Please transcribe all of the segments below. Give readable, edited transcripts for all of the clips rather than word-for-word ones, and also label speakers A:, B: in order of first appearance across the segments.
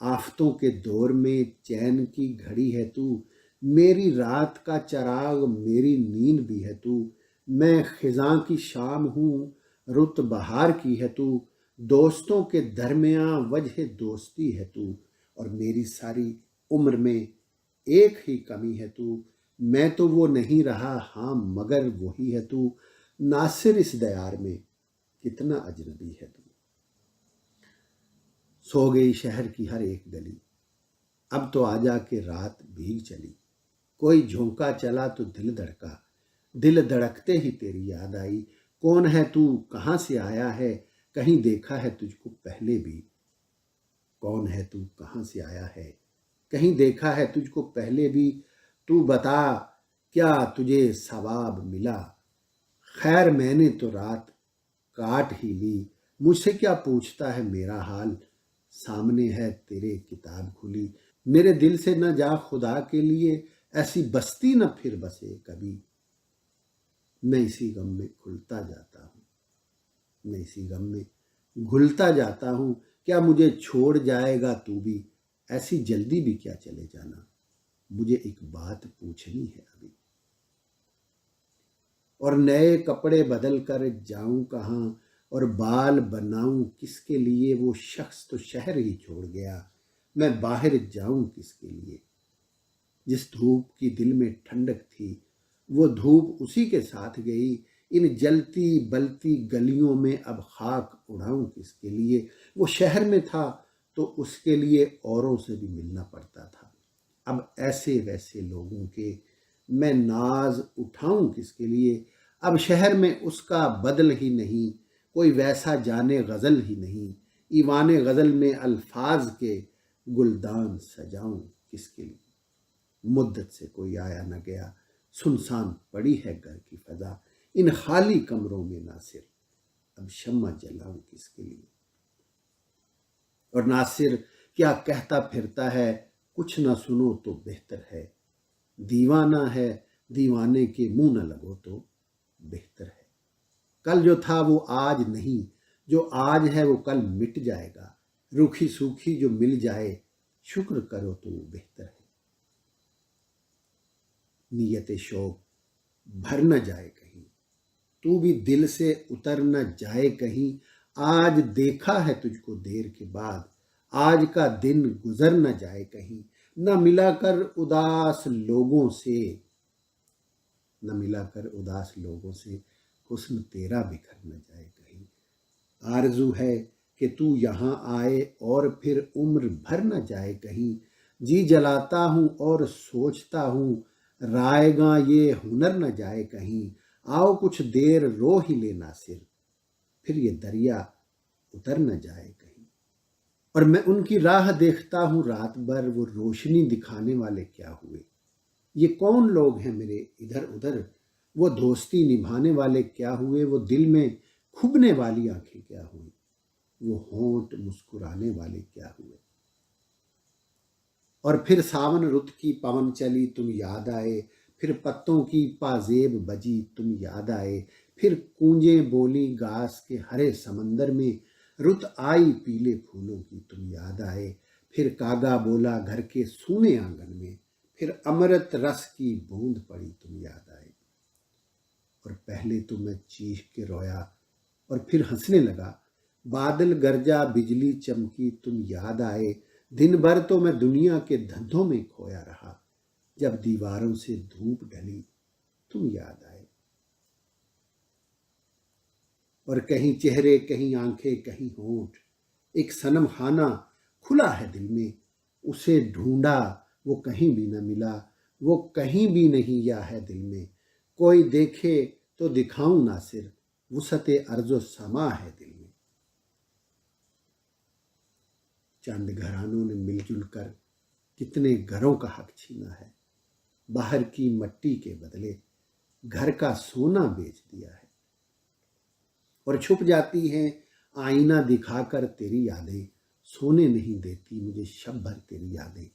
A: آفتوں کے دور میں چین کی گھڑی ہے تو، میری رات کا چراغ میری نیند بھی ہے تو، میں خزاں کی شام ہوں رت بہار کی ہے تو، دوستوں کے درمیاں وجہ دوستی ہے تو، اور میری ساری عمر میں ایک ہی کمی ہے تو، میں تو وہ نہیں رہا ہاں مگر وہی ہے تو، ناصر اس دیار میں کتنا اجنبی ہے تو۔ سو گئی شہر کی ہر ایک گلی، اب تو آ جا کے رات بھیگ چلی، کوئی جھونکا چلا تو دل دھڑکا، دل دھڑکتے ہی تیری یاد آئی، کون ہے تو کہاں سے آیا ہے کہیں دیکھا ہے تجھ کو پہلے بھی، کون ہے تو کہاں سے آیا ہے کہیں دیکھا ہے تجھ کو پہلے بھی، تو بتا کیا تجھے ثواب ملا، خیر میں نے تو رات کاٹ ہی لی، مجھ سے کیا پوچھتا ہے میرا حال، سامنے ہے تیرے کتاب کھلی، میرے دل سے نہ جا خدا کے لیے، ایسی بستی نہ پھر بسے کبھی، میں اسی غم میں کھلتا جاتا ہوں، میں اسی غم میں گھلتا جاتا ہوں، کیا مجھے چھوڑ جائے گا تو بھی، ایسی جلدی بھی کیا چلے جانا، مجھے ایک بات پوچھنی ہے ابھی، اور نئے کپڑے بدل کر جاؤں کہاں، اور بال بناؤں کس کے لیے، وہ شخص تو شہر ہی چھوڑ گیا، میں باہر جاؤں کس کے لیے، جس دھوپ کی دل میں ٹھنڈک تھی وہ دھوپ اسی کے ساتھ گئی، ان جلتی بلتی گلیوں میں اب خاک اڑاؤں کس کے لیے، وہ شہر میں تھا تو اس کے لیے اوروں سے بھی ملنا پڑتا تھا، اب ایسے ویسے لوگوں کے میں ناز اٹھاؤں کس کے لیے، اب شہر میں اس کا بدل ہی نہیں، کوئی ویسا جانے غزل ہی نہیں، ایوان غزل میں الفاظ کے گلدان سجاؤں کس کے لیے، مدت سے کوئی آیا نہ گیا، سنسان پڑی ہے گھر کی فضا، ان خالی کمروں میں ناصر اب شمع جلاؤں کس کے لیے، اور ناصر کیا کہتا پھرتا ہے، کچھ نہ سنو تو بہتر ہے، دیوانہ ہے دیوانے کے منہ نہ لگو تو بہتر ہے، کل جو تھا وہ آج نہیں، جو آج ہے وہ کل مٹ جائے گا، روکھی سوکھی جو مل جائے شکر کرو تو وہ بہتر ہے، نیت شوق بھر نہ جائے کہیں، تو بھی دل سے اتر نہ جائے کہیں، آج دیکھا ہے تجھ کو دیر کے بعد، آج کا دن گزر نہ جائے کہیں، نہ ملا کر اداس لوگوں سے، نہ ملا کر اداس لوگوں سے، حسن تیرا بکھر نہ جائے کہیں، آرزو ہے کہ تو یہاں آئے اور پھر عمر بھر نہ جائے کہیں، جی جلاتا ہوں اور سوچتا ہوں رائے گاں یہ ہنر نہ جائے کہیں، آؤ کچھ دیر رو ہی لے ناصر، پھر یہ دریا اتر نہ جائے کہیں، اور میں ان کی راہ دیکھتا ہوں رات بھر، وہ روشنی دکھانے والے کیا ہوئے، یہ کون لوگ ہیں میرے ادھر ادھر، وہ دوستی نبھانے والے کیا ہوئے، وہ دل میں کھبنے والی آنکھیں کیا ہوئی، وہ ہونٹ مسکرانے والے کیا ہوئے، اور پھر ساون رت کی پون چلی تم یاد آئے، پھر پتوں کی پازیب بجی تم یاد آئے، پھر کونجیں بولی گاس کے ہرے سمندر میں، رت آئی پیلے پھولوں کی تم یاد آئے، پھر کاگا بولا گھر کے سونے آنگن میں، پھر امرت رس کی بوند پڑی تم یاد آئے، اور پہلے تو میں چیخ کے رویا اور پھر ہنسنے لگا، بادل گرجا بجلی چمکی تم یاد آئے، دن بھر تو میں دنیا کے دھندوں میں کھویا رہا، جب دیواروں سے دھوپ ڈلی تم یاد آئے، اور کہیں چہرے کہیں آنکھیں کہیں ہونٹ، ایک صنم خانہ کھلا ہے دل میں، اسے ڈھونڈا وہ کہیں بھی نہ ملا، وہ کہیں بھی نہیں یا ہے دل میں، کوئی دیکھے تو دکھاؤں ناصر، وسعت ارض و سما ہے دل میں، چند گھرانوں نے مل جل کر کتنے گھروں کا حق چھینا ہے، باہر کی مٹی کے بدلے گھر کا سونا بیچ دیا ہے، اور چھپ جاتی ہیں آئینہ دکھا کر تیری یادیں، سونے نہیں دیتی مجھے شب بھر تیری یادیں،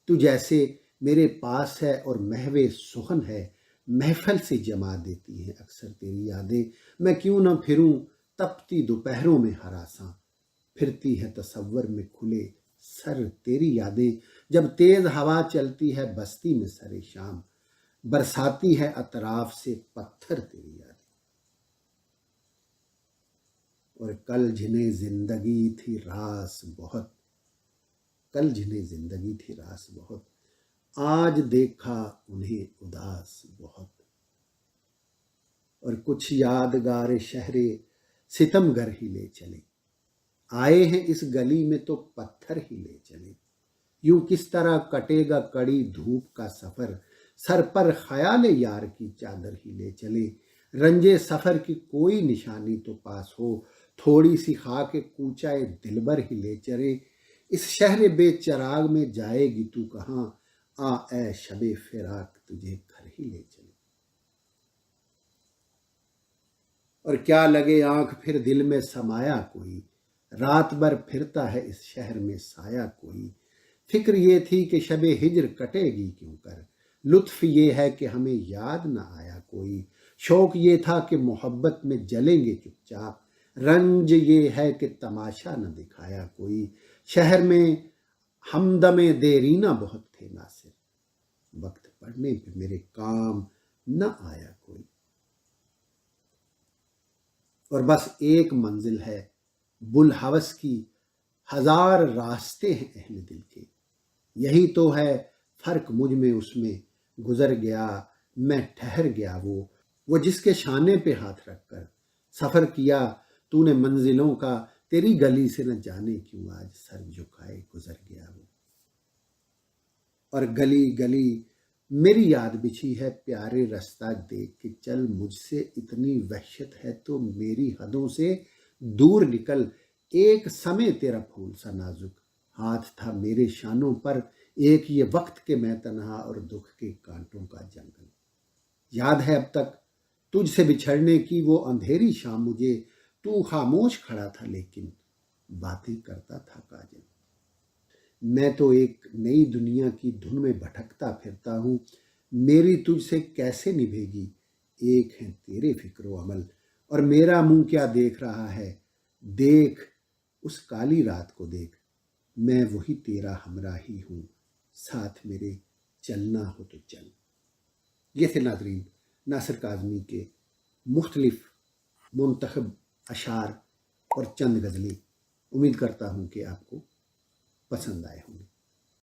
A: تو جیسے میرے پاس ہے اور محو سخن ہے، محفل سے جما دیتی ہیں اکثر تیری یادیں، میں کیوں نہ پھروں تپتی دوپہروں میں ہراساں، پھرتی ہے تصور میں کھلے سر تیری یادیں جب تیز ہوا چلتی ہے بستی میں سر شام، برساتی ہے اطراف سے پتھر تیری یادیں۔ اور کل جنہیں زندگی تھی راس بہت، کل جنہیں زندگی تھی راس بہت، آج دیکھا انہیں اداس بہت۔ اور کچھ یادگار شہر ستم گر ہی لے چلے، آئے ہیں اس گلی میں تو پتھر ہی لے چلے۔ یوں کس طرح کٹے گا کڑی دھوپ کا سفر، سر پر خیال یار کی چادر ہی لے چلے۔ رنجے سفر کی کوئی نشانی تو پاس ہو، تھوڑی سی خاک کوچہ دلبر ہی لے چلے۔ اس شہر بے چراغ میں جائے گی تو کہاں، آ اے شب فراق تجھے گھر ہی لے چلے۔ اور کیا لگے آنکھ پھر دل میں سمایا کوئی، رات بھر پھرتا ہے اس شہر میں سایہ کوئی۔ فکر یہ تھی کہ شب ہجر کٹے گی کیوں کر، لطف یہ ہے کہ ہمیں یاد نہ آیا کوئی۔ شوق یہ تھا کہ محبت میں جلیں گے چپ چاپ، رنج یہ ہے کہ تماشا نہ دکھایا کوئی۔ شہر میں ہمدم دیرینہ بہت تھے ناصر، وقت پڑھنے پہ میرے کام نہ آیا کوئی۔ اور بس ایک منزل ہے بلحوث کی، ہزار راستے ہیں اہل دل کے، یہی تو ہے فرق مجھ میں اس میں، گزر گیا میں ٹھہر گیا وہ جس کے شانے پہ ہاتھ رکھ کر سفر کیا تو نے منزلوں کا، تیری گلی سے نہ جانے کیوں آج سر جھکائے گزر گیا وہ۔ اور گلی گلی میری یاد بچھی ہے پیارے رستہ دیکھ کے، چل مجھ سے اتنی وحشت ہے تو میری حدوں سے دور نکل۔ ایک سمے تیرا پھول سا نازک ہاتھ تھا میرے شانوں پر، ایک یہ وقت کہ میں تنہا اور دکھ کے کانٹوں کا جنگل۔ یاد ہے اب تک تجھ سے بچھڑنے کی وہ اندھیری شام مجھے، تو خاموش کھڑا تھا لیکن باتیں کرتا تھا کاجل۔ میں تو ایک نئی دنیا کی دھن میں بھٹکتا پھرتا ہوں، میری تجھ سے کیسے نبھے گی ایک ہے تیرے فکر و عمل۔ اور میرا منہ کیا دیکھ رہا ہے، دیکھ اس کالی رات کو دیکھ، میں وہی تیرا ہمراہی ہوں، ساتھ میرے چلنا ہو تو چل۔ یہ تھے ناظرین ناصر کاظمی کے مختلف منتخب اشعار اور چند غزلیں۔ امید کرتا ہوں کہ آپ کو پسند آئے ہوں گے۔